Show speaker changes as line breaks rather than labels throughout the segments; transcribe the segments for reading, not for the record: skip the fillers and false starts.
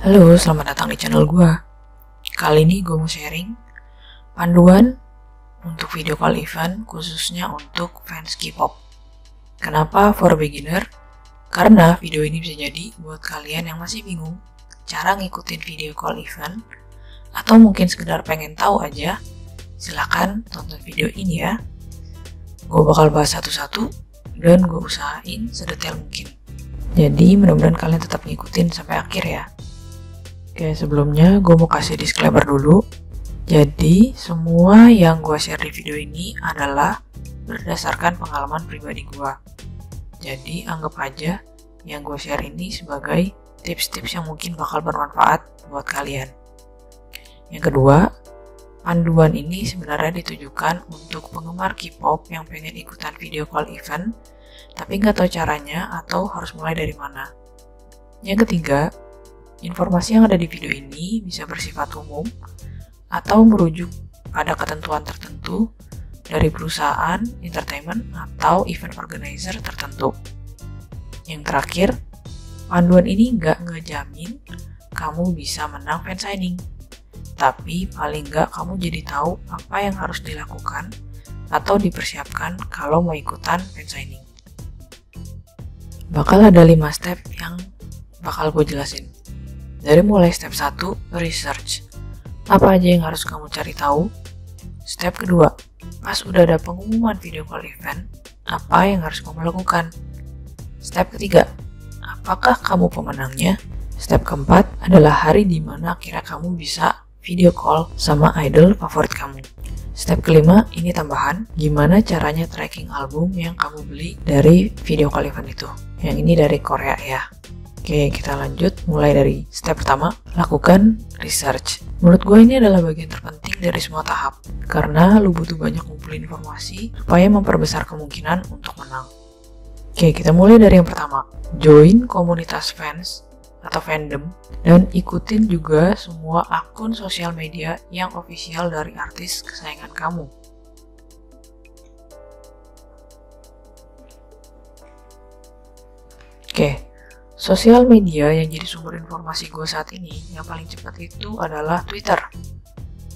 Halo, selamat datang di channel gua. Kali ini gue mau sharing panduan untuk video call event khususnya untuk fans K-pop. Kenapa for beginner? Karena video ini bisa jadi buat kalian yang masih bingung cara ngikutin video call event atau mungkin sekedar pengen tahu aja. Silakan tonton video ini ya. Gue bakal bahas satu-satu dan gue usahain sedetail mungkin. Jadi mudah-mudahan kalian tetap ngikutin sampai akhir ya. Oke, sebelumnya gue mau kasih disclaimer dulu. Jadi, semua yang gue share di video ini adalah berdasarkan pengalaman pribadi gue. Jadi, anggap aja yang gue share ini sebagai tips-tips yang mungkin bakal bermanfaat buat kalian. Yang kedua, panduan ini sebenarnya ditujukan untuk penggemar K-pop yang pengen ikutan video call event, tapi nggak tahu caranya atau harus mulai dari mana. Yang ketiga, informasi yang ada di video ini bisa bersifat umum atau merujuk pada ketentuan tertentu dari perusahaan, entertainment, atau event organizer tertentu. Yang terakhir, panduan ini nggak ngejamin kamu bisa menang fan signing, tapi paling nggak kamu jadi tahu apa yang harus dilakukan atau dipersiapkan kalau mau ikutan fan signing. Bakal ada 5 step yang bakal gue jelasin. Dari mulai step 1, research. Apa aja yang harus kamu cari tahu? Step kedua, pas udah ada pengumuman video call event, apa yang harus kamu lakukan? Step ketiga, apakah kamu pemenangnya? Step keempat adalah hari di mana akhirnya kamu bisa video call sama idol favorit kamu. Step kelima, ini tambahan, gimana caranya tracking album yang kamu beli dari video call event itu. Yang ini dari Korea ya. Oke, kita lanjut mulai dari step pertama, lakukan research. Menurut gue ini adalah bagian terpenting dari semua tahap, karena lu butuh banyak ngumpulin informasi supaya memperbesar kemungkinan untuk menang. Oke, kita mulai dari yang pertama, join komunitas fans atau fandom, dan ikutin juga semua akun sosial media yang official dari artis kesayangan kamu. Oke. Sosial media yang jadi sumber informasi gue saat ini yang paling cepat itu adalah Twitter.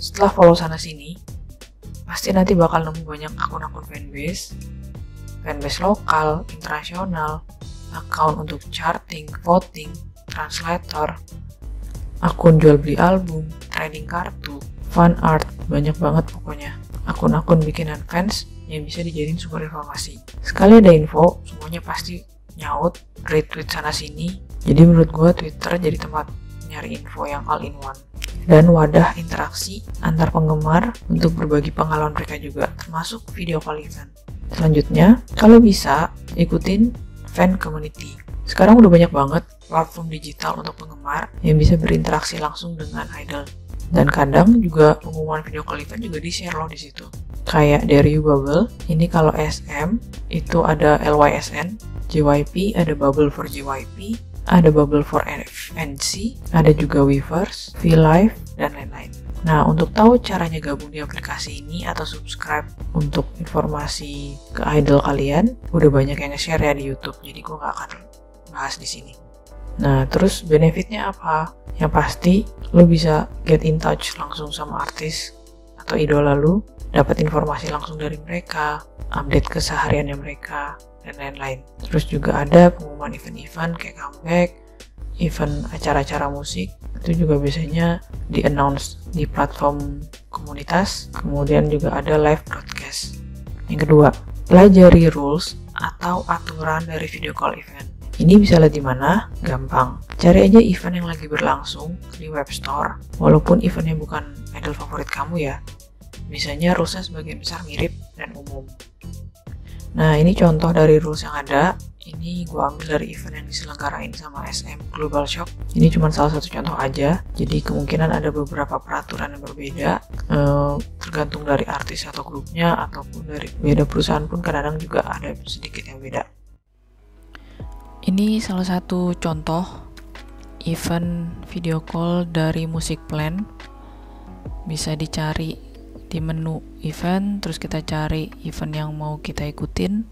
Setelah follow sana sini, pasti nanti bakal nemu banyak akun-akun fanbase lokal, internasional, akun untuk charting, voting, translator, akun jual beli album, trading kartu, fan art, banyak banget pokoknya. Akun-akun bikinan fans yang bisa dijadiin sumber informasi. Sekali ada info, semuanya pasti nyaut, retweet sana sini. Jadi menurut gue Twitter jadi tempat nyari info yang all in one dan wadah interaksi antar penggemar untuk berbagi pengalaman mereka juga, termasuk video call event. Selanjutnya, kalau bisa ikutin fan community. Sekarang udah banyak banget platform digital untuk penggemar yang bisa berinteraksi langsung dengan idol. Dan kadang juga pengumuman video call event juga di-share loh di situ. Kayak dari Bubble, ini kalau SM itu ada LYSN, JYP ada Bubble for JYP, ada Bubble for FNC, ada juga Weverse, VLive, dan lain-lain. Nah, untuk tahu caranya gabung di aplikasi ini atau subscribe untuk informasi ke idol kalian, udah banyak yang nge-share ya di YouTube, jadi gue gak akan bahas di sini. Nah, terus benefitnya apa? Yang pasti, lo bisa get in touch langsung sama artis atau idola lo, dapat informasi langsung dari mereka, update kesehariannya mereka, dan lain-lain. Terus juga ada pengumuman event-event kayak comeback, event acara-acara musik, itu juga biasanya di-announce di platform komunitas, kemudian juga ada live broadcast. Yang kedua, pelajari rules atau aturan dari video call event. Ini bisa lihat di mana? Gampang. Cari aja event yang lagi berlangsung di web store, walaupun eventnya bukan idol favorit kamu ya. Biasanya rulesnya sebagian besar mirip dan umum. Nah, ini contoh dari rules yang ada. Ini gue ambil dari event yang diselenggarain sama SM Global Shop. Ini cuma salah satu contoh aja. Jadi kemungkinan ada beberapa peraturan yang berbeda, tergantung dari artis atau grupnya, ataupun dari beda perusahaan pun kadang-kadang juga ada sedikit yang beda. Ini salah satu contoh event video call dari Musicplan. Bisa dicari di menu event, terus kita cari event yang mau kita ikutin.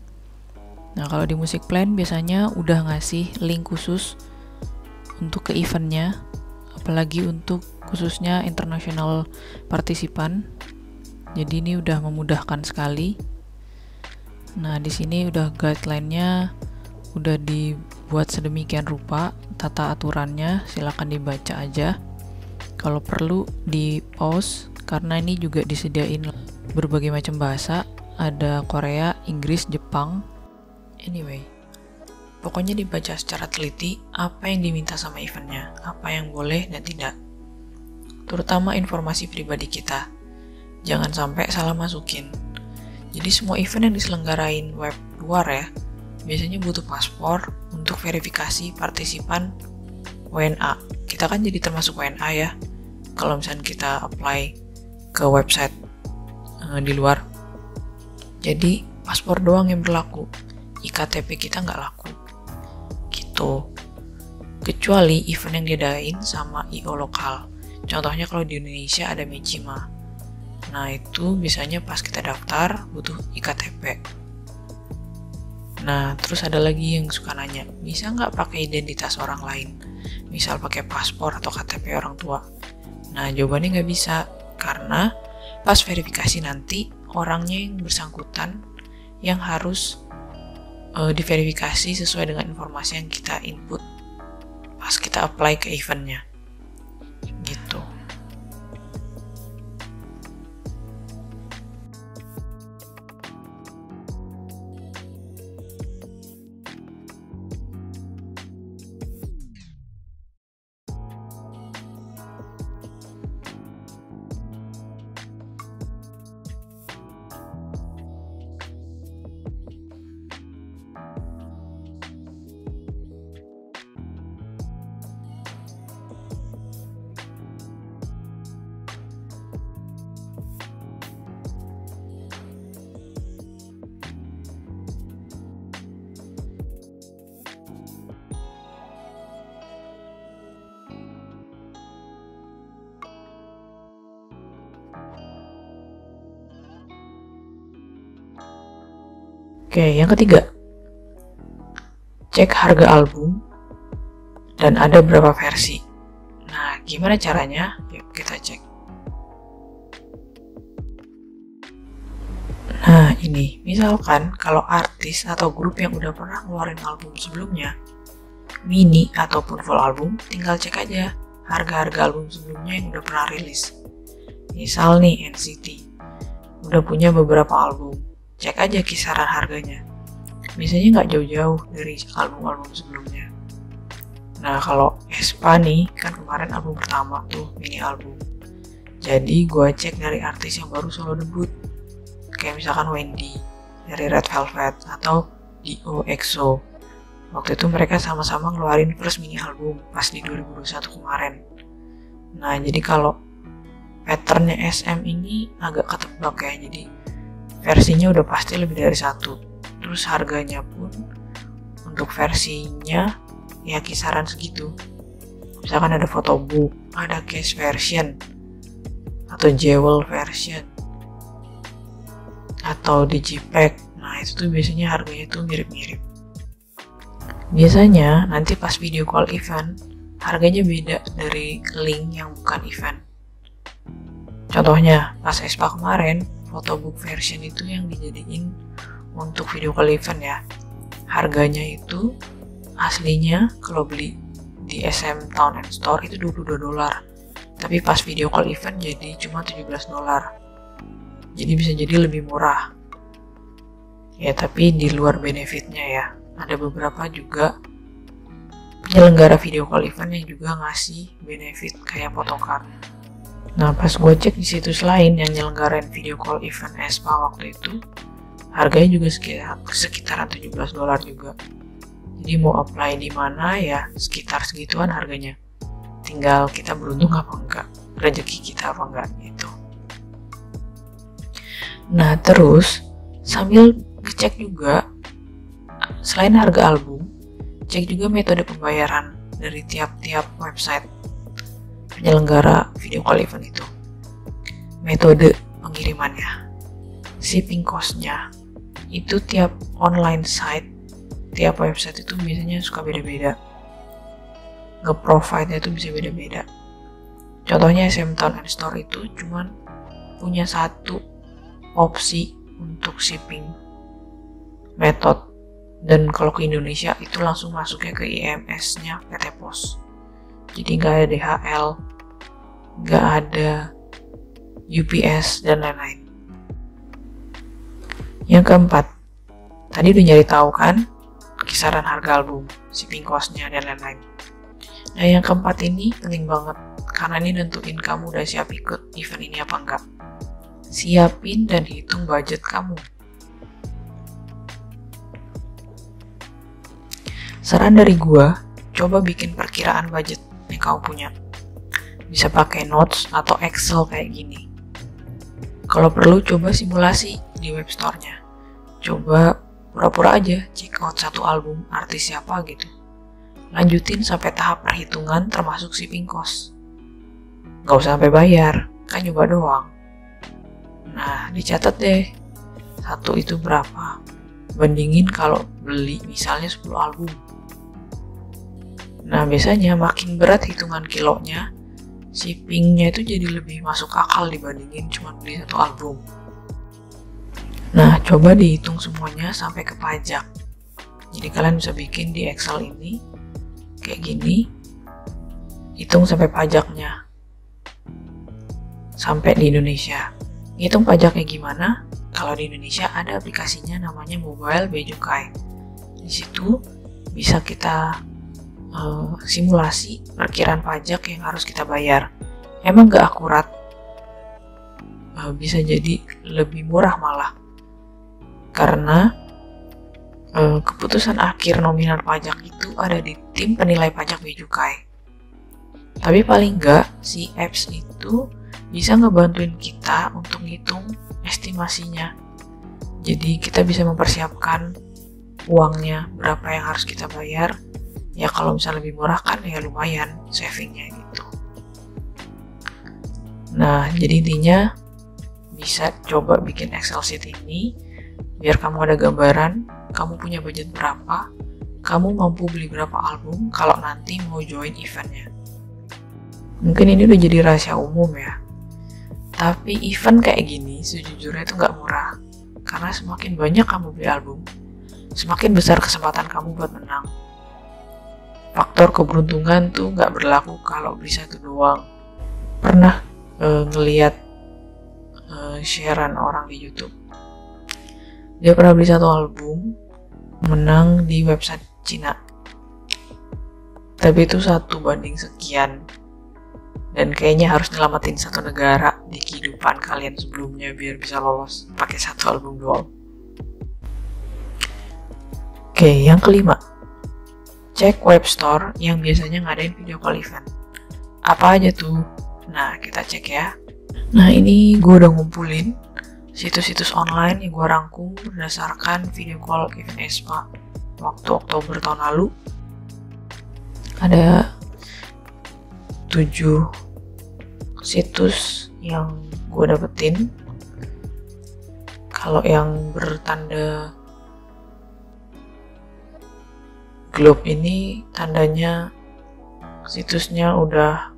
Nah, kalau di Musicplan biasanya udah ngasih link khusus untuk ke eventnya, apalagi untuk khususnya international partisipan. Jadi ini udah memudahkan sekali. Nah, di sini udah guideline-nya udah dibuat sedemikian rupa, tata aturannya silakan dibaca aja. Kalau perlu di pause karena ini juga disediain berbagai macam bahasa, ada Korea, Inggris, Jepang. Anyway, pokoknya dibaca secara teliti apa yang diminta sama eventnya, apa yang boleh dan tidak. Terutama informasi pribadi kita. Jangan sampai salah masukin. Jadi semua event yang diselenggarain web luar ya, biasanya butuh paspor untuk verifikasi partisipan WNA. Kita kan jadi termasuk WNA ya, kalau misalnya kita apply ke website di luar. Jadi paspor doang yang berlaku, IKTP kita nggak laku gitu, kecuali event yang diadain sama IO lokal. Contohnya kalau di Indonesia ada Mejima, nah itu biasanya pas kita daftar butuh IKTP. Nah terus ada lagi yang suka nanya, bisa nggak pakai identitas orang lain, misal pakai paspor atau KTP orang tua? Nah jawabannya nggak bisa, karena pas verifikasi nanti orangnya yang bersangkutan yang harus diverifikasi sesuai dengan informasi yang kita input pas kita apply ke eventnya gitu. Oke, yang ketiga, cek harga album dan ada berapa versi. Nah, gimana caranya? Yuk kita cek. Nah, ini misalkan kalau artis atau grup yang udah pernah ngeluarin album sebelumnya, mini ataupun full album, tinggal cek aja harga-harga album sebelumnya yang udah pernah rilis. Misal nih NCT udah punya beberapa album, cek aja kisaran harganya. Biasanya nggak jauh-jauh dari album-album sebelumnya. Nah kalau aespa nih, kan kemarin album pertama tuh, mini album. Jadi gue cek dari artis yang baru solo debut, kayak misalkan Wendy dari Red Velvet atau Dio EXO. Waktu itu mereka sama-sama ngeluarin first mini album pas di 2021 kemarin. Nah jadi kalau patternnya SM ini agak ketebak ya, jadi versinya udah pasti lebih dari satu. Terus harganya pun untuk versinya ya kisaran segitu. Misalkan ada photobook, ada case version, atau jewel version, atau digipack. Nah itu tuh biasanya harganya tuh mirip-mirip. Biasanya nanti pas video call event, harganya beda dari link yang bukan event. Contohnya, pas aespa kemarin, photobook version itu yang dijadiin untuk video call event ya. Harganya itu aslinya kalau beli di SM Town and Store itu $22. Tapi pas video call event jadi cuma $17. Jadi bisa jadi lebih murah. Ya tapi di luar benefitnya ya. Ada beberapa juga penyelenggara video call event yang juga ngasih benefit kayak photocard. Nah pas gue cek di situs lain yang nyelenggarain video call event aespa waktu itu, harganya juga sekitaran $17 juga. Jadi mau apply di mana ya sekitar segituan harganya. Tinggal kita beruntung apa enggak, rezeki kita apa enggak gitu. Nah terus sambil ngecek juga, selain harga album, cek juga metode pembayaran dari tiap-tiap website penyelenggara video call event itu. Metode pengirimannya, shipping cost-nya, itu tiap online site, tiap website itu biasanya suka beda-beda. Nge-provide-nya itu bisa beda-beda. Contohnya SM Town and Store itu cuman punya satu opsi untuk shipping method, dan kalau ke Indonesia itu langsung masuknya ke IMS-nya PT Pos. Jadi nggak ada DHL, nggak ada UPS, dan lain-lain. Yang keempat, tadi udah nyari tahu kan kisaran harga album, shipping cost-nya, dan lain-lain. Nah, yang keempat ini penting banget, karena ini nentuin kamu udah siap ikut event ini apa enggak. Siapin dan hitung budget kamu. Saran dari gua, coba bikin perkiraan budget yang kamu punya. Bisa pakai notes atau Excel kayak gini. Kalau perlu coba simulasi di web store-nya. Coba pura-pura aja check out satu album artis siapa gitu. Lanjutin sampai tahap perhitungan termasuk shipping cost. Gak usah sampai bayar, kan nyoba doang. Nah, dicatat deh, satu itu berapa. Bandingin kalau beli misalnya 10 album. Nah, biasanya makin berat hitungan kilonya, shippingnya itu jadi lebih masuk akal dibandingin cuma beli satu album. Nah, coba dihitung semuanya sampai ke pajak. Jadi kalian bisa bikin di Excel ini kayak gini, hitung sampai pajaknya sampai di Indonesia. Hitung pajaknya gimana? Kalau di Indonesia ada aplikasinya namanya Mobile Bea Cukai. Di situ bisa kita simulasi perkiraan pajak yang harus kita bayar. Emang gak akurat, bisa jadi lebih murah malah, karena keputusan akhir nominal pajak itu ada di tim penilai pajak Bea Cukai. Tapi paling enggak si apps itu bisa ngebantuin kita untuk ngitung estimasinya. Jadi kita bisa mempersiapkan uangnya berapa yang harus kita bayar. Ya kalau misalnya lebih murah kan ya lumayan savingnya gitu. Nah, jadi intinya bisa coba bikin Excel sheet ini biar kamu ada gambaran, kamu punya budget berapa, kamu mampu beli berapa album kalau nanti mau join eventnya. Mungkin ini udah jadi rahasia umum ya, tapi event kayak gini sejujurnya itu nggak murah, karena semakin banyak kamu beli album, semakin besar kesempatan kamu buat menang. Faktor keberuntungan tuh nggak berlaku kalau beli satu doang. Pernah ngeliat sharean orang di YouTube, dia pernah beli satu album, menang di website Cina, tapi itu 1 banding sekian, dan kayaknya harus nyelamatin satu negara di kehidupan kalian sebelumnya biar bisa lolos pakai satu album doang. Oke, yang kelima, cek web store yang biasanya ngadain video call event. Apa aja tuh? Nah, kita cek ya. Nah, ini gue udah ngumpulin situs-situs online yang gue rangkum berdasarkan video call event ESPA waktu Oktober tahun lalu. Ada 7 situs yang gue dapetin. Kalau yang bertanda globe ini tandanya situsnya udah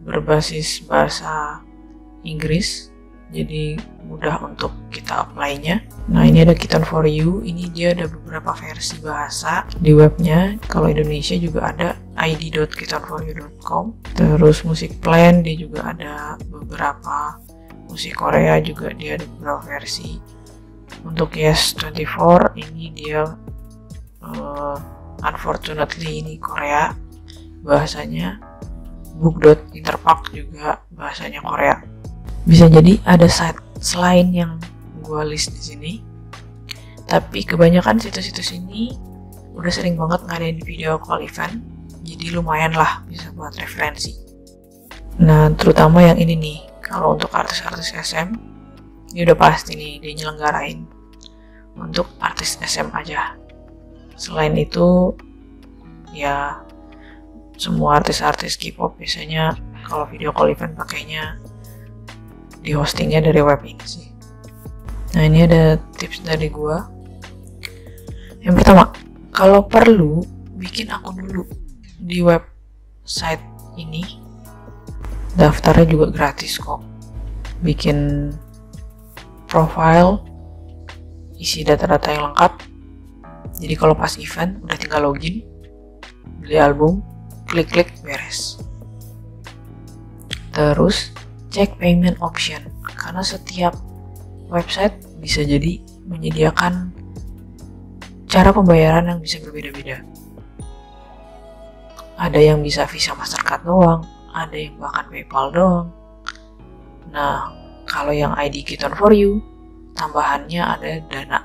berbasis bahasa Inggris, jadi mudah untuk kita apply-nya. Nah, ini ada Kiton for You, ini dia ada beberapa versi bahasa di webnya. Kalau Indonesia juga ada id.kitonforyou.com. Terus musik plan dia juga ada beberapa, musik Korea juga dia ada beberapa versi. Untuk Yes24 ini dia unfortunately ini Korea bahasanya. Book.interpark juga bahasanya Korea. Bisa jadi ada site selain yang gue list di sini, tapi kebanyakan situs-situs ini udah sering banget ngadain video call event, jadi lumayan lah bisa buat referensi. Nah, terutama yang ini nih, kalau untuk artis-artis SM ini udah pasti nih dia nyelenggarain untuk artis SM aja. Selain itu ya semua artis-artis K-pop biasanya kalau video call event pakainya di hostingnya dari web ini sih. Nah, ini ada tips dari gua. Yang pertama, kalau perlu bikin akun dulu di website ini. Daftarnya juga gratis kok. Bikin profile, isi data-data yang lengkap. Jadi kalau pas event udah tinggal login, beli album, klik-klik, beres. Terus cek payment option, karena setiap website bisa jadi menyediakan cara pembayaran yang bisa berbeda-beda. Ada yang bisa Visa Mastercard doang, ada yang bahkan PayPal doang. Nah, kalau yang ID Keaton for You, tambahannya ada Dana.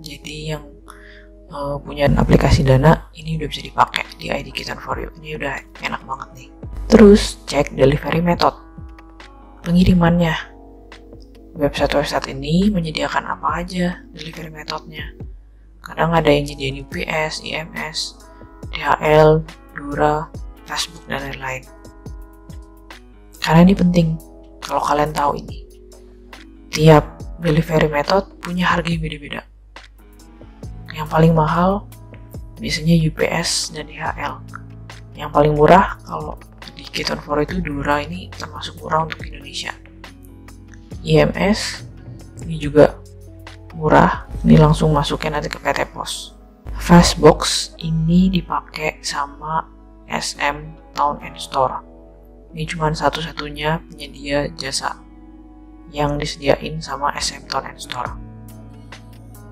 Jadi yang punya aplikasi Dana, ini udah bisa dipakai di ID Keaton for You. Ini udah enak banget nih. Terus cek delivery method, pengirimannya. Website-website ini menyediakan apa aja delivery methodnya. Kadang ada yang nyediain UPS, IMS, DHL, Dura, Facebook, dan lain-lain. Karena ini penting kalau kalian tahu ini. Tiap delivery method punya harga yang beda-beda. Yang paling mahal biasanya UPS dan DHL. Yang paling murah kalau di Keaton for You itu Dura, ini termasuk murah untuk Indonesia. IMS ini juga murah, ini langsung masukin nanti ke PT Pos. Fastbox ini dipakai sama SM Town and Store. Ini cuma satu-satunya penyedia jasa yang disediain sama SM Town and Store.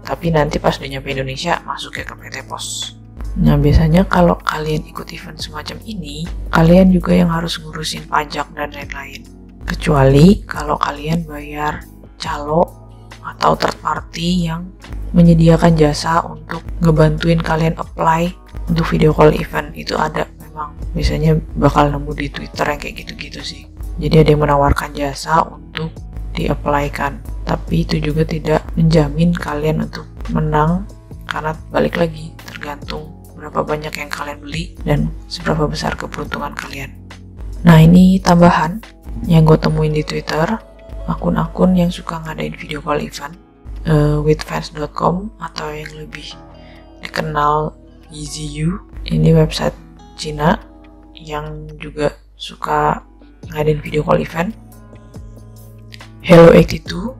Tapi nanti pas udah nyampe Indonesia masuk ke PT Pos. Nah, biasanya kalau kalian ikut event semacam ini, kalian juga yang harus ngurusin pajak dan lain-lain. Kecuali kalau kalian bayar calo atau third party yang menyediakan jasa untuk ngebantuin kalian apply untuk video call event. Itu ada memang, biasanya bakal nemu di Twitter yang kayak gitu-gitu sih. Jadi ada yang menawarkan jasa untuk di-apply-kan, tapi itu juga tidak menjamin kalian untuk menang, karena balik lagi tergantung berapa banyak yang kalian beli dan seberapa besar keberuntungan kalian. Nah, ini tambahan yang gue temuin di Twitter, akun-akun yang suka ngadain video call event, withfans.com atau yang lebih dikenal EasyU. Ini website Cina yang juga suka ngadain video call event. Hello82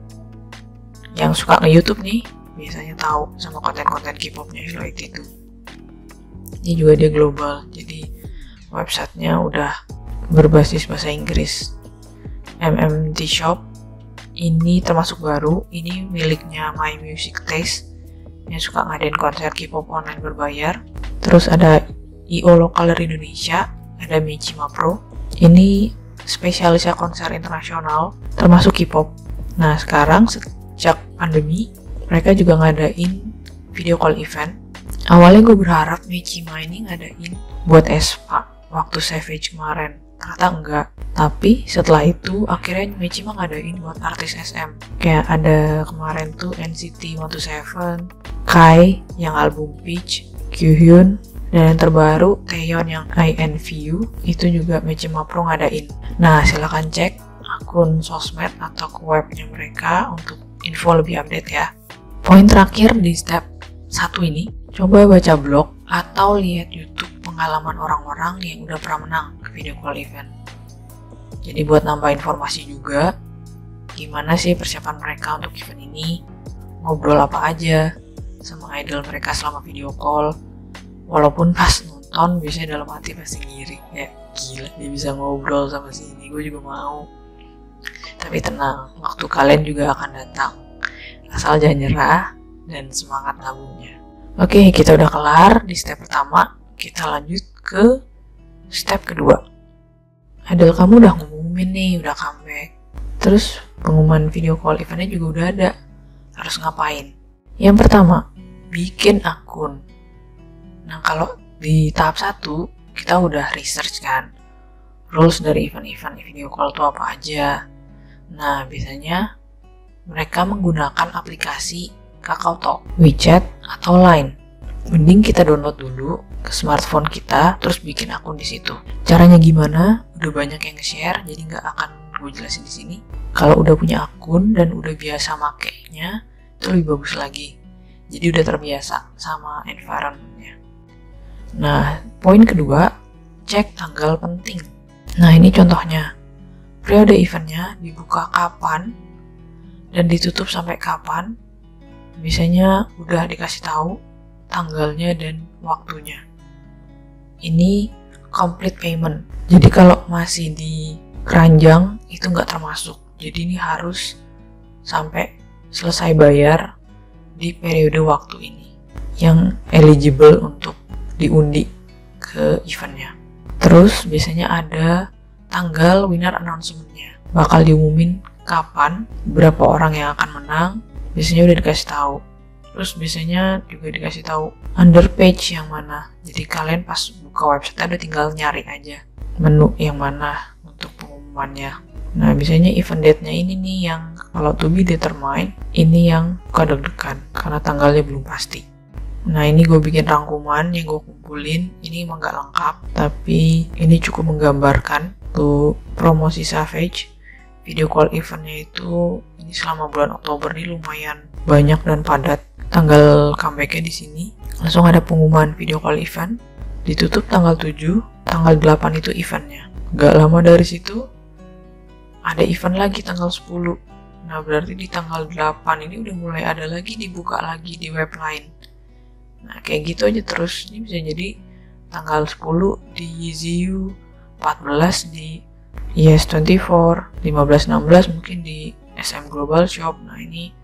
yang suka nge-YouTube nih, biasanya tahu sama konten-konten K-popnya Hello82. Ini juga dia global, jadi websitenya udah berbasis bahasa Inggris. MMT Shop ini termasuk baru, ini miliknya My Music Taste yang suka ngadain konser K-pop online berbayar. Terus ada IO lokal dari Indonesia, ada Mechima Pro. Ini spesialisnya konser internasional termasuk K-pop. Nah, sekarang sejak pandemi mereka juga ngadain video call event. Awalnya gue berharap Mechima ini ngadain buat aespa waktu Savage kemarin, ternyata enggak. Tapi setelah itu akhirnya Mechima ngadain buat artis SM. Kayak ada kemarin tuh NCT 127, Kai yang album Peach, Kyuhyun, dan yang terbaru Taeyeon yang INVU, itu juga Mechima Pro ngadain. Nah, silahkan cek akun sosmed atau ke webnya mereka untuk info lebih update ya. Poin terakhir di step 1 ini, coba baca blog atau lihat YouTube pengalaman orang-orang yang udah pernah menang ke video call event. Jadi buat nambah informasi juga, gimana sih persiapan mereka untuk event ini, ngobrol apa aja sama idol mereka selama video call. Walaupun pas nonton biasanya dalam hati pasti ngiri, ya gila dia bisa ngobrol sama si ini, gue juga mau. Tapi tenang, waktu kalian juga akan datang, asal jangan nyerah dan semangat nabungnya. Oke, kita udah kelar di step pertama, kita lanjut ke step kedua. Idol kamu udah ngumumin nih, udah comeback. Terus pengumuman video call eventnya juga udah ada, harus ngapain? Yang pertama, bikin akun. Nah, kalau di tahap 1 kita udah research kan rules dari event-event video call itu apa aja. Nah, biasanya mereka menggunakan aplikasi KakaoTalk, WeChat, atau Line. Mending kita download dulu ke smartphone kita, terus bikin akun di situ. Caranya gimana? Udah banyak yang nge-share, jadi nggak akan gue jelasin di sini. Kalau udah punya akun dan udah biasa makainya, itu lebih bagus lagi. Jadi udah terbiasa sama environment-nya. Nah, poin kedua, cek tanggal penting. Nah, ini contohnya. periode eventnya dibuka kapan dan ditutup sampai kapan. Biasanya udah dikasih tahu tanggalnya dan waktunya. Ini complete payment. Jadi kalau masih di keranjang itu nggak termasuk. Jadi ini harus sampai selesai bayar di periode waktu ini yang eligible untuk diundi ke eventnya. Terus biasanya ada tanggal winner announcement-nya. Bakal diumumin kapan, berapa orang yang akan menang. Biasanya udah dikasih tahu. Terus biasanya juga dikasih tahu under page yang mana. Jadi kalian pas buka website udah tinggal nyari aja menu yang mana untuk pengumumannya. Nah biasanya event date-nya ini nih yang kalau to be determined, ini yang suka deg-degan karena tanggalnya belum pasti. Nah ini gue bikin rangkuman yang gue kumpulin. Ini emang gak lengkap, tapi ini cukup menggambarkan tuh promosi Savage. Video call eventnya itu ini selama bulan Oktober nih lumayan banyak dan padat. Tanggal comebacknya di sini langsung ada pengumuman video call event. Ditutup tanggal 7, tanggal 8 itu eventnya. Gak lama dari situ ada event lagi tanggal 10. Nah berarti di tanggal 8 ini udah mulai ada lagi, dibuka lagi di web lain. Nah kayak gitu aja terus. Ini bisa jadi tanggal 10 di YZU, 14 di Yes24, 15-16 mungkin di SM Global Shop. Nah ini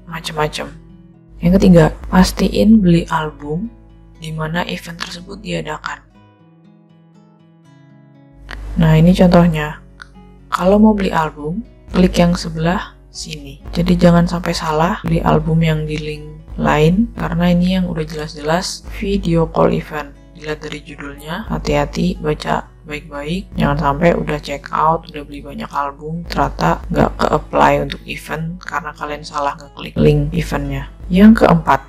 macam-macam. Yang ketiga, pastiin beli album di mana event tersebut diadakan. Nah ini contohnya. Kalau mau beli album, klik yang sebelah sini. Jadi jangan sampai salah beli album yang di link lain, karena ini yang udah jelas-jelas video call event. Dilihat dari judulnya, hati-hati baca baik-baik. Jangan sampai udah check out, udah beli banyak album, ternyata nggak ke-apply untuk event karena kalian salah ngeklik link eventnya. Yang keempat,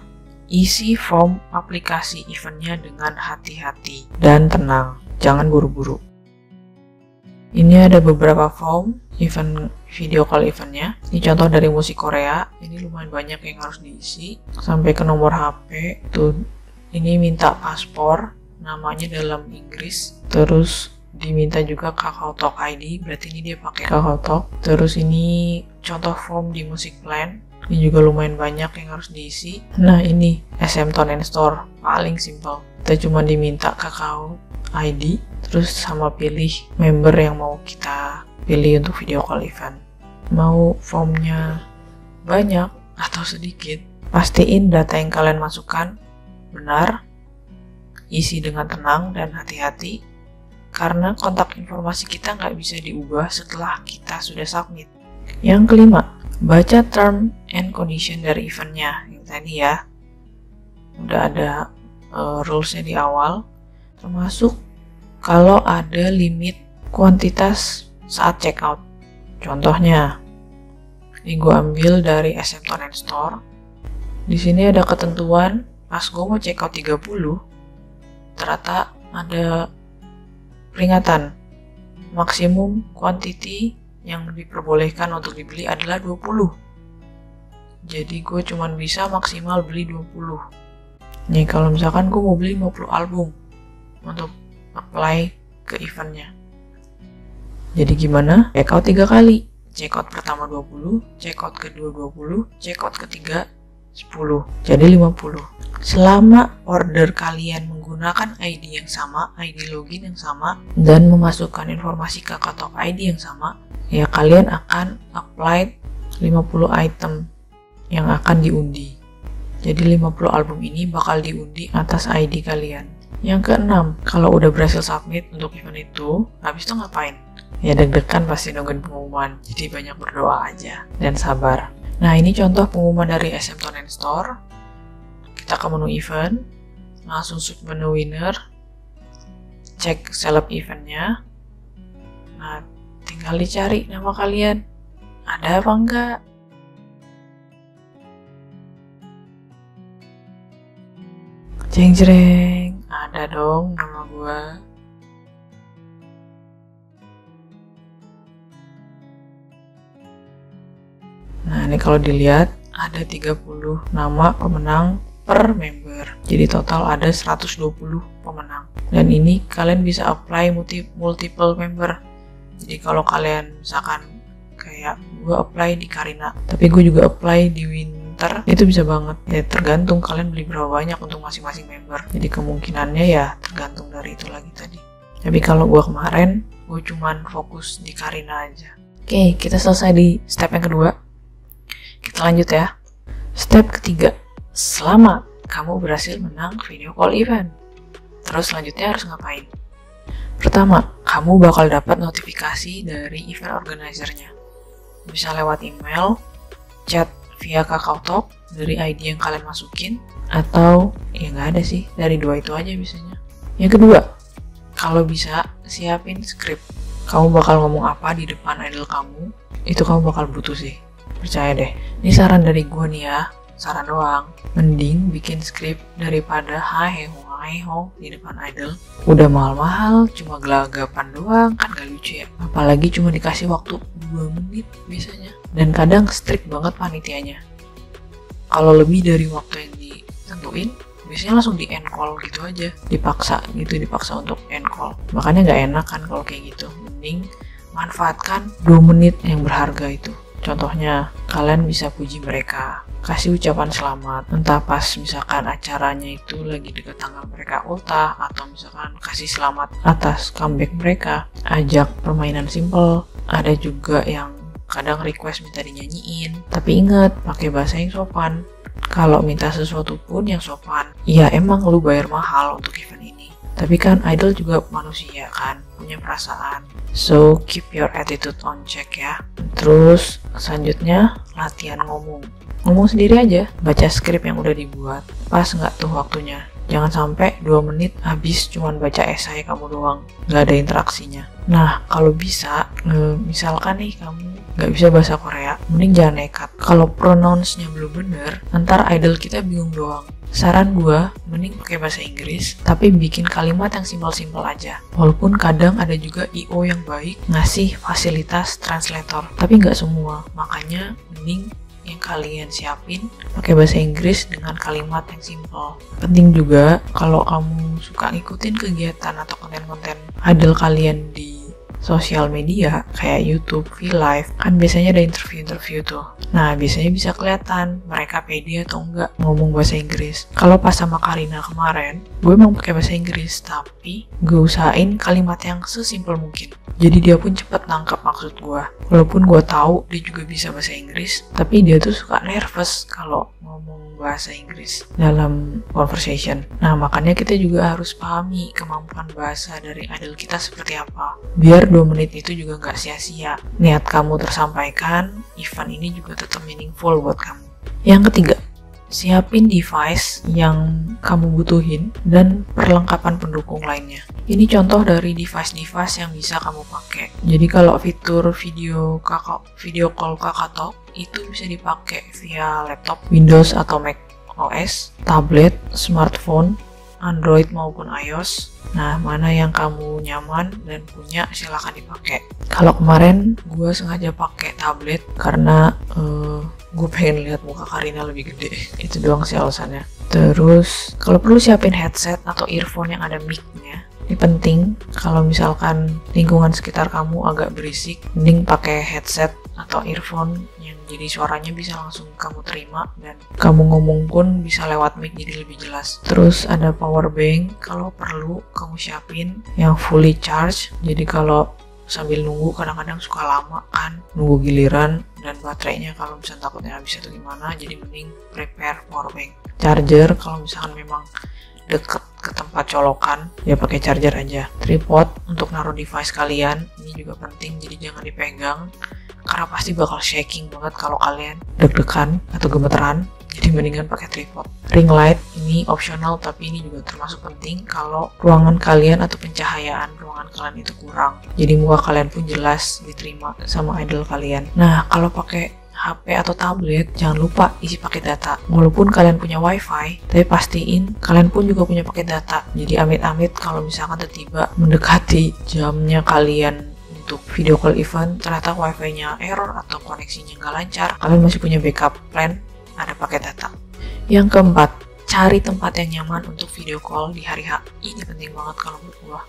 isi form aplikasi eventnya dengan hati-hati dan tenang. Jangan buru-buru. Ini ada beberapa form event video call eventnya. Ini contoh dari musik Korea. Ini lumayan banyak yang harus diisi. Sampai ke nomor HP. Tuh, ini minta paspor, namanya dalam Inggris. Terus diminta juga KakaoTalk ID. Berarti ini dia pakai KakaoTalk. Terus ini contoh form di Music Plan. Ini juga lumayan banyak yang harus diisi. Nah ini SM Tone and Store, paling simple. Kita cuma diminta Kakao ID, terus sama pilih member yang mau kita pilih untuk video call event. Mau formnya banyak atau sedikit, pastiin data yang kalian masukkan benar, isi dengan tenang dan hati-hati, karena kontak informasi kita nggak bisa diubah setelah kita sudah submit. Yang kelima, baca term and condition dari eventnya. Yang tadi ya, udah ada rulesnya di awal, termasuk kalau ada limit kuantitas saat checkout. Contohnya, ini gue ambil dari SM Tone and Store. Di sini ada ketentuan, pas gue mau checkout 30, ternyata ada peringatan maksimum quantity yang diperbolehkan untuk dibeli adalah 20. Jadi gue cuma bisa maksimal beli 20. Nih kalau misalkan gue mau beli 50 album untuk apply ke eventnya. Jadi gimana? Checkout 3 kali. Checkout pertama 20, checkout kedua 20, checkout ketiga 10. Jadi 50. Selama order kalian menggunakan ID yang sama, ID login yang sama, dan memasukkan informasi KakaoTalk ID yang sama, ya kalian akan apply 50 item yang akan diundi. Jadi 50 album ini bakal diundi atas ID kalian. Yang keenam, kalau udah berhasil submit untuk event itu, habis itu ngapain? Ya deg-degan pasti nungguin pengumuman, jadi banyak berdoa aja dan sabar. Nah ini contoh pengumuman dari SM Tone and Store. Kita ke menu event, langsung sub menu winner, cek seleb eventnya. Nah tinggal dicari nama kalian, ada apa enggak? Jeng-jreng, ada dong nama gua. Nah ini kalau dilihat ada 30 nama pemenang per member. Jadi total ada 120 pemenang. Dan ini kalian bisa apply multiple member. Jadi kalau kalian misalkan kayak gue apply di Karina, tapi gue juga apply di Winter, itu bisa banget. Ya tergantung kalian beli berapa banyak untuk masing-masing member. Jadi kemungkinannya ya tergantung dari itu lagi tadi. Tapi kalau gue kemarin, gue cuman fokus di Karina aja. Oke, kita selesai di step yang kedua. Kita lanjut ya. Step ketiga, selamat, kamu berhasil menang video call event. Terus selanjutnya harus ngapain? Pertama, kamu bakal dapat notifikasi dari event organizer-nya. Bisa lewat email, chat via KakaoTalk dari ID yang kalian masukin, atau ya nggak ada sih, dari dua itu aja biasanya. Yang kedua, kalau bisa siapin skrip. Kamu bakal ngomong apa di depan idol kamu, itu kamu bakal butuh sih. Percaya deh, ini saran dari gue nih ya, saran doang. Mending bikin skrip daripada haheho di depan idol. Udah mahal-mahal, cuma gelagapan doang, kan gak lucu ya. Apalagi cuma dikasih waktu 2 menit biasanya. Dan kadang strict banget panitianya. Kalau lebih dari waktu yang ditentuin, biasanya langsung di end call gitu aja. Dipaksa untuk end call. Makanya gak enak kan kalau kayak gitu. Mending manfaatkan 2 menit yang berharga itu. Contohnya, kalian bisa puji mereka, kasih ucapan selamat, entah pas misalkan acaranya itu lagi dekat tanggal mereka ultah, atau misalkan kasih selamat atas comeback mereka, ajak permainan simple. Ada juga yang kadang request minta dinyanyiin, tapi ingat, pakai bahasa yang sopan. Kalau minta sesuatu pun yang sopan. Ya emang lu bayar mahal untuk event ini, tapi kan idol juga manusia kan, punya perasaan. So keep your attitude on check ya. Terus selanjutnya latihan ngomong. Ngomong sendiri aja, baca skrip yang udah dibuat. Pas nggak tuh waktunya? Jangan sampai 2 menit habis cuman baca esai kamu doang, nggak ada interaksinya. Nah, kalau bisa, misalkan nih kamu nggak bisa bahasa Korea, mending jangan nekat. Kalau pronounce-nya belum bener, ntar idol kita bingung doang. Saran gue, mending pakai bahasa Inggris, tapi bikin kalimat yang simpel-simpel aja. Walaupun kadang ada juga I.O. yang baik ngasih fasilitas translator, tapi nggak semua. Makanya mending yang kalian siapin pakai bahasa Inggris dengan kalimat yang simpel. Penting juga kalau kamu suka ngikutin kegiatan atau konten-konten idol kalian di sosial media kayak YouTube, V-Live, kan biasanya ada interview tuh. Nah, biasanya bisa kelihatan mereka pede atau enggak ngomong bahasa Inggris. Kalau pas sama Karina kemarin, gue emang pakai bahasa Inggris, tapi gue usahain kalimat yang sesimpel mungkin. Jadi dia pun cepet nangkap maksud gue. Walaupun gue tahu dia juga bisa bahasa Inggris, tapi dia tuh suka nervous kalau ngomong bahasa Inggris dalam conversation. Nah, makanya kita juga harus pahami kemampuan bahasa dari idol kita seperti apa. Biar 2 menit itu juga nggak sia-sia. Niat kamu tersampaikan, event ini juga tetap meaningful buat kamu. Yang ketiga, siapin device yang kamu butuhin dan perlengkapan pendukung lainnya. Ini contoh dari device-device yang bisa kamu pakai. Jadi kalau fitur video call KakaoTalk itu bisa dipakai via laptop, Windows atau Mac OS, tablet, smartphone, Android maupun iOS. Nah, mana yang kamu nyaman dan punya silahkan dipakai. Kalau kemarin gue sengaja pakai tablet karena gue pengen lihat muka Karina lebih gede. Itu doang sih alasannya. Terus kalau perlu siapin headset atau earphone yang ada mic-nya. Ini penting kalau misalkan lingkungan sekitar kamu agak berisik, mending pakai headset atau earphone yang jadi suaranya bisa langsung kamu terima dan kamu ngomong pun bisa lewat mic jadi lebih jelas. Terus ada power bank, kalau perlu kamu siapin yang fully charge. Jadi kalau sambil nunggu kadang-kadang suka lama kan, nunggu giliran dan baterainya kalau misalnya takutnya habis atau gimana, jadi mending prepare power bank. Charger kalau misalkan memang deket ke tempat colokan, ya pakai charger aja. Tripod untuk naruh device kalian, ini juga penting, jadi jangan dipegang karena pasti bakal shaking banget kalau kalian deg-degan atau gemeteran, jadi mendingan pakai tripod. Ring light ini optional, tapi ini juga termasuk penting kalau ruangan kalian atau pencahayaan ruangan kalian itu kurang, jadi muka kalian pun jelas diterima sama idol kalian. Nah, kalau pakai HP atau tablet, jangan lupa isi paket data. Walaupun kalian punya wifi, tapi pastiin kalian pun juga punya paket data. Jadi amit-amit kalau misalkan tiba-tiba mendekati jamnya kalian untuk video call event, ternyata wifi-nya error atau koneksinya nggak lancar, kalian masih punya backup plan, ada paket data. Yang keempat, cari tempat yang nyaman untuk video call di hari H. Ini penting banget kalau menurut gua.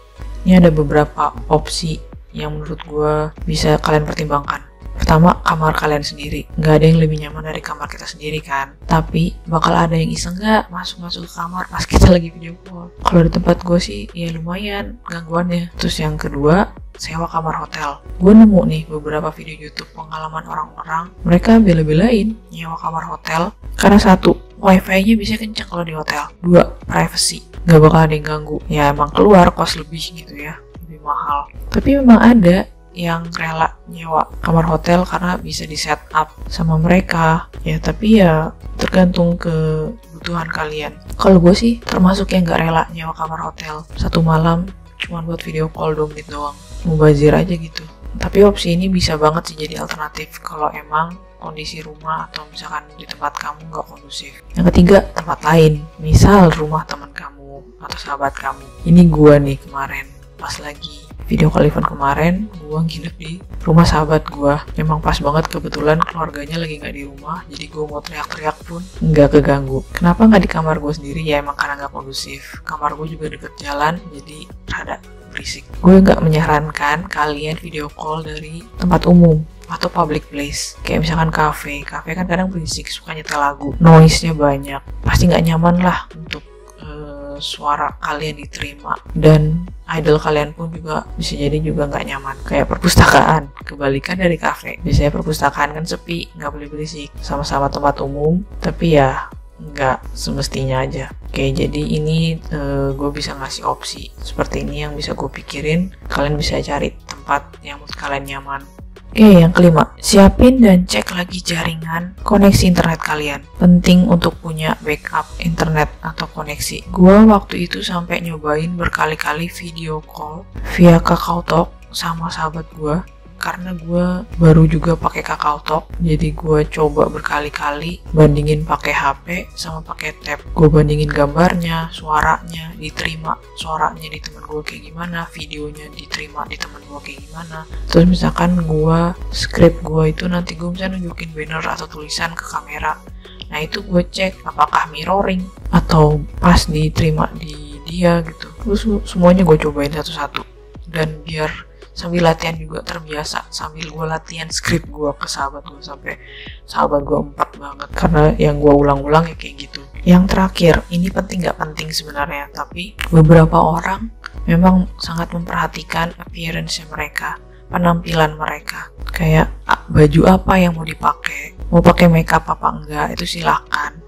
Ini ada beberapa opsi yang menurut gue bisa kalian pertimbangkan. Pertama, kamar kalian sendiri. Nggak ada yang lebih nyaman dari kamar kita sendiri kan. Tapi bakal ada yang iseng nggak masuk-masuk ke kamar pas kita lagi video call. Kalau di tempat gue sih ya lumayan gangguannya. Terus yang kedua, sewa kamar hotel. Gue nemu nih beberapa video YouTube pengalaman orang-orang. Mereka bela-belain nyewa kamar hotel karena satu, wifi-nya bisa kenceng kalau di hotel. Dua, privacy. Nggak bakal ada yang ganggu. Ya emang keluar kos lebih gitu ya, lebih mahal. Tapi memang ada yang rela nyewa kamar hotel karena bisa di set up sama mereka ya, tapi ya tergantung kebutuhan kalian. Kalau gue sih termasuk yang gak rela nyewa kamar hotel satu malam cuma buat video call 2 menit doang, mubazir aja gitu. Tapi opsi ini bisa banget sih jadi alternatif kalau emang kondisi rumah atau misalkan di tempat kamu nggak kondusif. Yang ketiga, tempat lain, misal rumah teman kamu atau sahabat kamu. Ini gue nih kemarin pas lagi video call event kemarin, gue nginep di rumah sahabat gue. Memang pas banget, kebetulan keluarganya lagi nggak di rumah, jadi gue mau teriak-teriak pun nggak keganggu. Kenapa nggak di kamar gue sendiri? Ya emang karena nggak kondusif. Kamar gue juga deket jalan, jadi rada berisik. Gue nggak menyarankan kalian video call dari tempat umum atau public place, kayak misalkan kafe kan kadang berisik, suka nyetel lagu, noise-nya banyak, pasti nggak nyaman lah untuk suara kalian diterima, dan idol kalian pun juga bisa jadi juga nggak nyaman. Kayak perpustakaan, kebalikan dari kafe. Biasanya perpustakaan kan sepi, nggak boleh berisik, sama-sama tempat umum, tapi ya nggak semestinya aja. Oke, jadi ini gue bisa ngasih opsi seperti ini yang bisa gue pikirin. Kalian bisa cari tempat yang menurut kalian nyaman. Oke, yang kelima, siapin dan cek lagi jaringan koneksi internet kalian. Penting untuk punya backup internet atau koneksi. Gua waktu itu sampai nyobain berkali-kali video call via KakaoTalk sama sahabat gua, karena gue baru juga pakai KakaoTalk, jadi gue coba berkali-kali bandingin pakai HP sama pakai tab. Gue bandingin gambarnya, suaranya diterima, suaranya di temen gue kayak gimana, videonya diterima di temen gue kayak gimana. Terus misalkan gue script gue itu nanti gue bisa nunjukin banner atau tulisan ke kamera. Nah itu gue cek apakah mirroring atau pas diterima di dia gitu. Terus semuanya gue cobain satu-satu, dan biar sambil latihan juga terbiasa, sambil gue latihan skrip gue ke sahabat gue, sampai sahabat gue 4 banget karena yang gue ulang-ulang ya kayak gitu. Yang terakhir, ini penting gak penting sebenarnya, tapi beberapa orang memang sangat memperhatikan appearance mereka, penampilan mereka, kayak baju apa yang mau dipakai, mau pakai makeup apa enggak, itu silakan,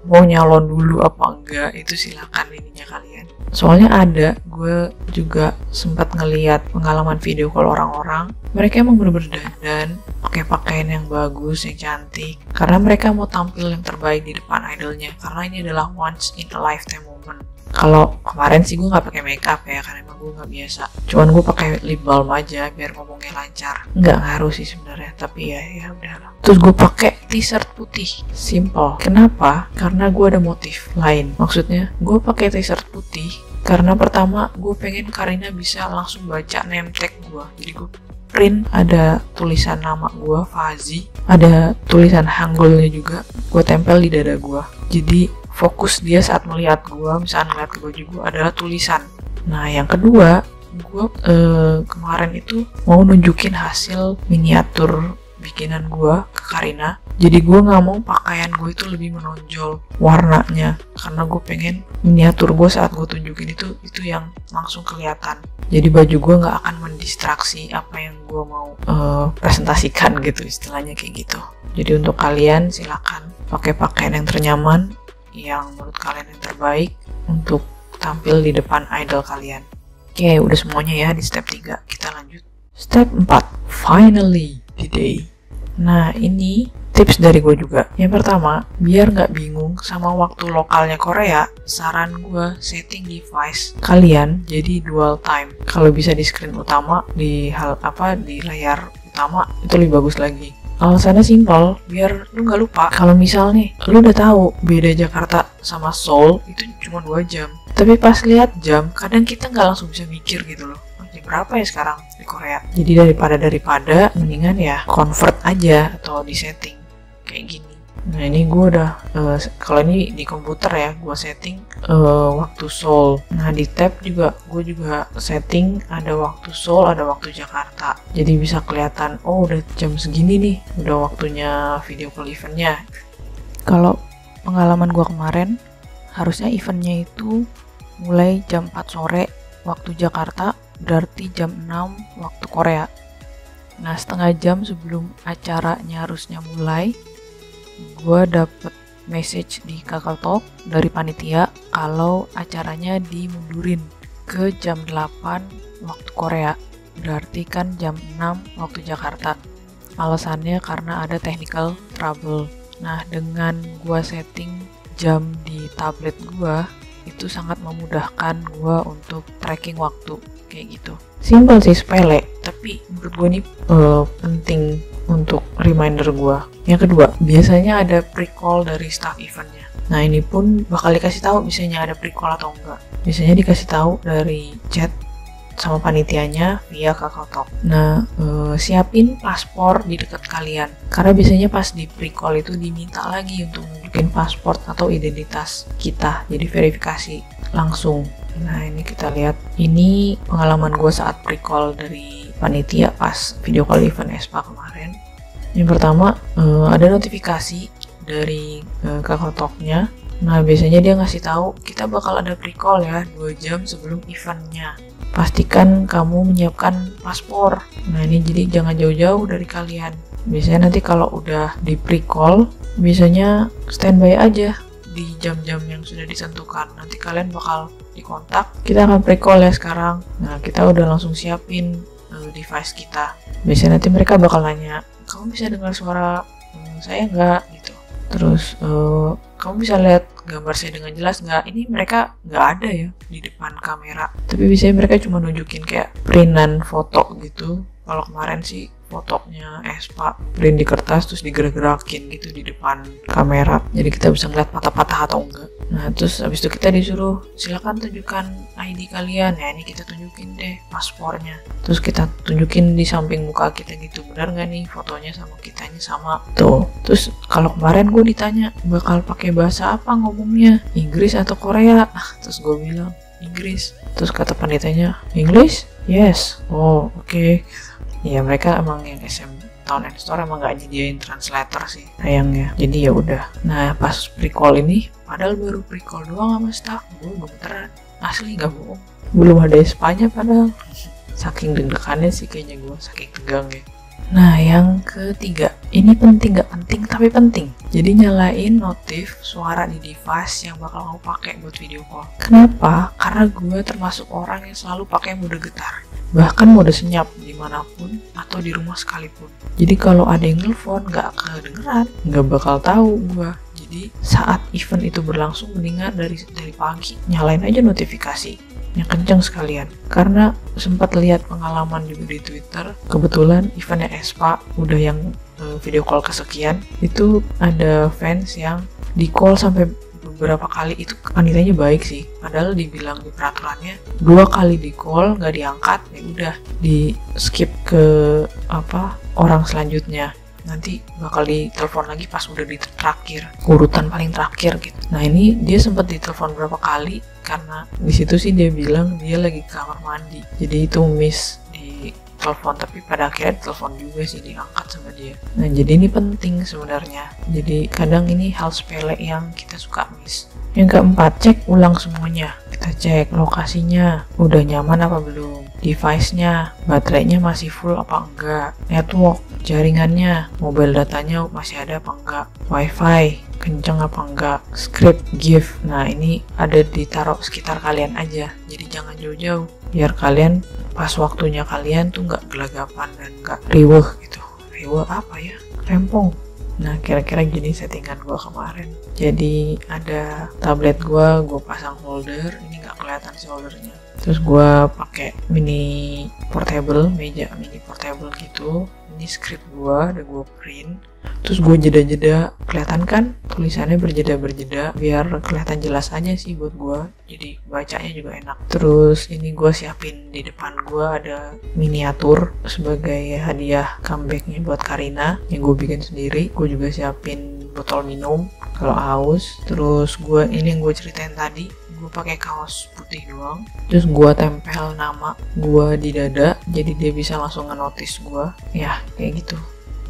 mau nyalon dulu apa enggak, itu silakan ininya kalian. Soalnya ada, gue juga sempat ngeliat pengalaman video call orang-orang, mereka emang bener-bener dandan, pakai pakaian yang bagus, yang cantik, karena mereka mau tampil yang terbaik di depan idolnya, karena ini adalah once in a lifetime moment. Kalau kemarin sih gue nggak pakai makeup ya, karena emang gue nggak biasa. Cuman gue pakai lip balm aja biar ngomongnya lancar. Nggak ngaruh sih sebenarnya, tapi ya udahlah. Terus gue pakai t-shirt putih, simple. Kenapa? Karena gue ada motif lain. Maksudnya gue pakai t-shirt putih karena pertama gue pengen Karina bisa langsung baca name tag gue. Jadi gue print ada tulisan nama gue, Fazi, ada tulisan Hangulnya juga, gue tempel di dada gue. Jadi fokus dia saat melihat gue, misalnya ngeliat ke baju gue adalah tulisan. Nah yang kedua, gue kemarin itu mau nunjukin hasil miniatur bikinan gue ke Karina. Jadi gue nggak mau pakaian gue itu lebih menonjol warnanya, karena gue pengen miniatur gue saat gue tunjukin itu yang langsung kelihatan. Jadi baju gue nggak akan mendistraksi apa yang gue mau presentasikan gitu, istilahnya kayak gitu. Jadi untuk kalian silakan pakai pakaian yang ternyaman, yang menurut kalian yang terbaik untuk tampil di depan idol kalian. Oke, udah semuanya ya di step 3. Kita lanjut. Step 4. Finally the day. Nah, ini tips dari gue juga. Yang pertama, biar nggak bingung sama waktu lokalnya Korea, saran gue setting device kalian jadi dual time. Kalau bisa di screen utama, di layar utama, itu lebih bagus lagi. Alasannya simpel, biar lu nggak lupa. Kalau misal nih, lu udah tahu beda Jakarta sama Seoul itu cuma 2 jam. Tapi pas lihat jam, kadang kita nggak langsung bisa mikir gitu loh. Jam berapa ya sekarang di Korea? Jadi daripada mendingan ya convert aja atau di setting kayak gini. Nah ini gue udah kalau ini di komputer ya, gue setting waktu Seoul. Nah di tab juga gue juga setting ada waktu Seoul, ada waktu Jakarta. Jadi bisa kelihatan, oh udah jam segini nih, udah waktunya video call eventnya. Kalau pengalaman gue kemarin, harusnya eventnya itu mulai jam 4 sore waktu Jakarta, berarti jam 6 waktu Korea. Nah setengah jam sebelum acaranya harusnya mulai, gue dapet message di KakaoTalk dari panitia kalau acaranya dimundurin ke jam 8 waktu Korea, berarti kan jam 6 waktu Jakarta. Alasannya karena ada technical trouble. Nah dengan gue setting jam di tablet gue, itu sangat memudahkan gue untuk tracking waktu kayak gitu. Simpel sih, sepele, tapi menurut gue ini penting untuk reminder gue. Yang kedua, biasanya ada pre-call dari staff eventnya. Nah ini pun bakal dikasih tahu misalnya ada pre-call atau enggak. Biasanya dikasih tahu dari chat sama panitianya via KakaoTalk. Nah siapin paspor di dekat kalian, karena biasanya pas di pre-call itu diminta lagi untuk nunjukin paspor atau identitas kita, jadi verifikasi langsung. Nah ini kita lihat, ini pengalaman gue saat pre-call dari panitia pas video call event ESPA kemarin. Yang pertama, ada notifikasi dari KakaoTalk-nya. Nah biasanya dia ngasih tahu kita bakal ada pre-call ya 2 jam sebelum eventnya. Pastikan kamu menyiapkan paspor. Nah ini jadi jangan jauh-jauh dari kalian. Biasanya nanti kalau udah di pre-call, biasanya standby aja di jam-jam yang sudah ditentukan. Nanti kalian bakal dikontak, kita akan pre-call ya sekarang. Nah kita udah langsung siapin device kita. Biasanya nanti mereka bakal nanya, kamu bisa dengar suara saya nggak gitu. Terus kamu bisa lihat gambar saya dengan jelas nggak? Ini mereka nggak ada ya di depan kamera, tapi biasanya mereka cuma nunjukin kayak printan foto gitu. Kalau kemarin sih fotonya ESPA print di kertas terus digerak-gerakin gitu di depan kamera, jadi kita bisa ngeliat patah-patah atau enggak. Nah terus habis itu kita disuruh silakan tunjukkan ID kalian. Ya ini kita tunjukin deh paspornya, terus kita tunjukin di samping muka kita gitu, benar nggak nih fotonya sama kitanya sama tuh. Terus kalau kemarin gue ditanya bakal pakai bahasa apa ngomongnya, Inggris atau Korea? Terus gue bilang Inggris. Terus kata panitianya, English? Yes. Oh oke. Ya mereka emang yang SM Town and Store emang gak nyediain translator sih sayangnya, jadi ya udah. Nah pas pre-call ini, padahal baru pre-call doang sama staff, gue gemeteran asli gak bohong, belum ada ESPA-nya padahal. Saking deg-degannya sih kayaknya gue, saking tegangnya. Nah yang ketiga, ini penting gak penting tapi penting. Jadi nyalain notif suara di device yang bakal kamu pakai buat video call. Kenapa? Karena gue termasuk orang yang selalu pakai mode getar, bahkan mode senyap dimanapun atau di rumah sekalipun. Jadi kalau ada yang nelfon gak kedengeran, gak bakal tahu gue. Jadi saat event itu berlangsung, mendingan dari pagi nyalain aja notifikasi yang kenceng sekalian. Karena sempat lihat pengalaman juga di Twitter, kebetulan eventnya ESPA udah yang video call kesekian, itu ada fans yang di call sampai beberapa kali. Itu panitianya baik sih, padahal dibilang di peraturannya 2 kali di call nggak diangkat, ya udah di skip ke orang selanjutnya, nanti bakal ditelepon lagi pas udah di terakhir, urutan paling terakhir gitu. Nah ini dia sempat ditelepon berapa kali, karena di situ sih dia bilang dia lagi ke kamar mandi, jadi itu miss di telepon, tapi pada akhirnya telepon juga sih, diangkat sama dia. Nah jadi ini penting sebenarnya, jadi kadang ini hal sepele yang kita suka miss. Yang keempat, cek ulang semuanya. Kita cek lokasinya udah nyaman apa belum, device-nya, baterainya masih full apa enggak, network, jaringannya, mobile datanya masih ada apa enggak, wifi kenceng apa enggak, script, GIF. Nah ini ada ditaruh sekitar kalian aja, jadi jangan jauh-jauh, biar kalian pas waktunya kalian tuh nggak gelagapan dan nggak riweh gitu. Riweh apa ya? Rempong. Nah kira-kira gini settingan gue kemarin. Jadi ada tablet gue pasang holder, ini nggak kelihatan sih holdernya. Terus gue pakai mini portable, meja mini portable gitu. Ini script gue udah gue print. Terus gue jeda-jeda, kelihatan kan tulisannya berjeda-berjeda, biar kelihatan jelas aja sih buat gue, jadi bacanya juga enak. Terus ini gue siapin di depan gue ada miniatur sebagai hadiah comebacknya buat Karina yang gue bikin sendiri. Gue juga siapin botol minum kalau haus. Terus gue ini yang gue ceritain tadi, gue pakai kaos putih doang. Terus gue tempel nama gue di dada, jadi dia bisa langsung nge-notice gue. Ya kayak gitu.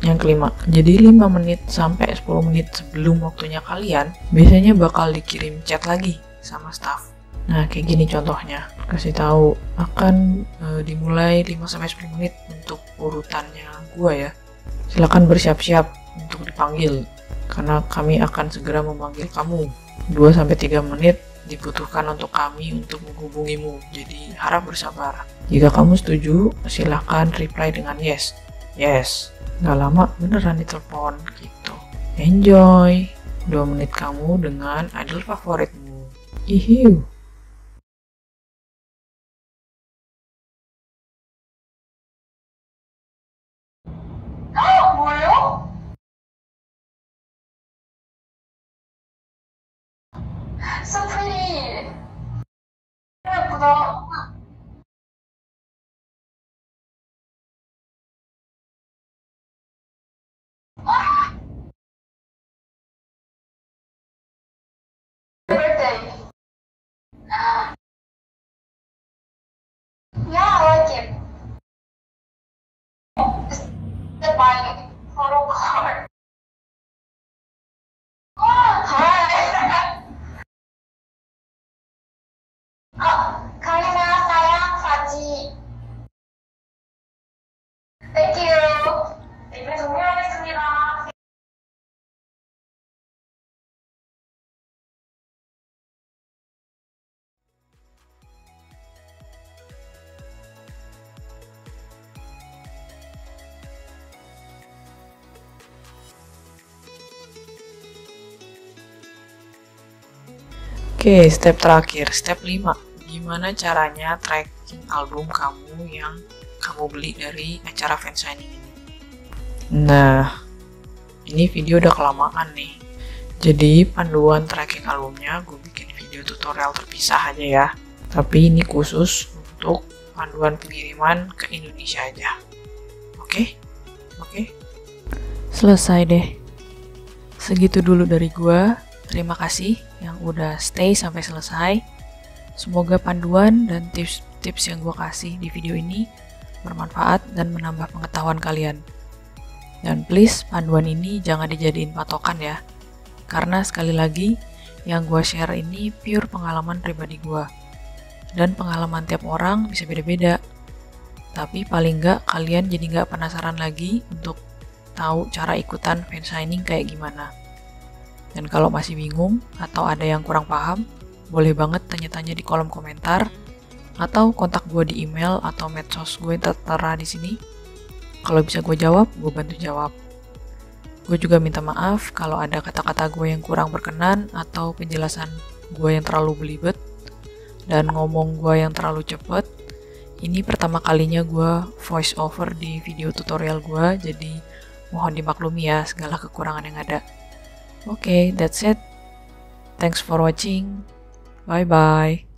Yang kelima, jadi 5 menit sampai 10 menit sebelum waktunya kalian, biasanya bakal dikirim chat lagi sama staff. Nah, kayak gini contohnya. Kasih tahu akan dimulai 5 sampai 10 menit untuk urutannya gua ya. Silakan bersiap-siap untuk dipanggil karena kami akan segera memanggil kamu. 2 sampai 3 menit dibutuhkan untuk kami untuk menghubungimu. Jadi, harap bersabar. Jika kamu setuju, silakan reply dengan yes. Yes. Gak lama beneran ditelepon gitu. Enjoy 2 menit kamu dengan idol favoritmu. Ihiu.
뭐예요? So pretty. 예쁘다. Birthday. Yeah, I like it. Is my photo card. Hi. Karina sayang Faji. Thank you. 이제 종료하겠습니다.
Oke, step terakhir, step 5. Gimana caranya tracking album kamu yang kamu beli dari acara fansigning ini? Nah, ini video udah kelamaan nih. Jadi panduan tracking albumnya gue bikin video tutorial terpisah aja ya. Tapi ini khusus untuk panduan pengiriman ke Indonesia aja. Oke? Oke? Selesai deh. Segitu dulu dari gue. Terima kasih yang udah stay sampai selesai. Semoga panduan dan tips-tips yang gue kasih di video ini bermanfaat dan menambah pengetahuan kalian. Dan please, panduan ini jangan dijadiin patokan ya. Karena sekali lagi, yang gue share ini pure pengalaman pribadi gue. Dan pengalaman tiap orang bisa beda-beda. Tapi paling nggak kalian jadi nggak penasaran lagi untuk tahu cara ikutan fansigning kayak gimana. Dan kalau masih bingung atau ada yang kurang paham, boleh banget tanya-tanya di kolom komentar atau kontak gue di email atau medsos gue yang tertera di sini. Kalau bisa gue jawab, gue bantu jawab. Gue juga minta maaf kalau ada kata-kata gue yang kurang berkenan atau penjelasan gue yang terlalu belibet dan ngomong gue yang terlalu cepet. Ini pertama kalinya gue voice over di video tutorial gue, jadi mohon dimaklumi ya segala kekurangan yang ada. Okay, that's it. Thanks for watching. Bye-bye.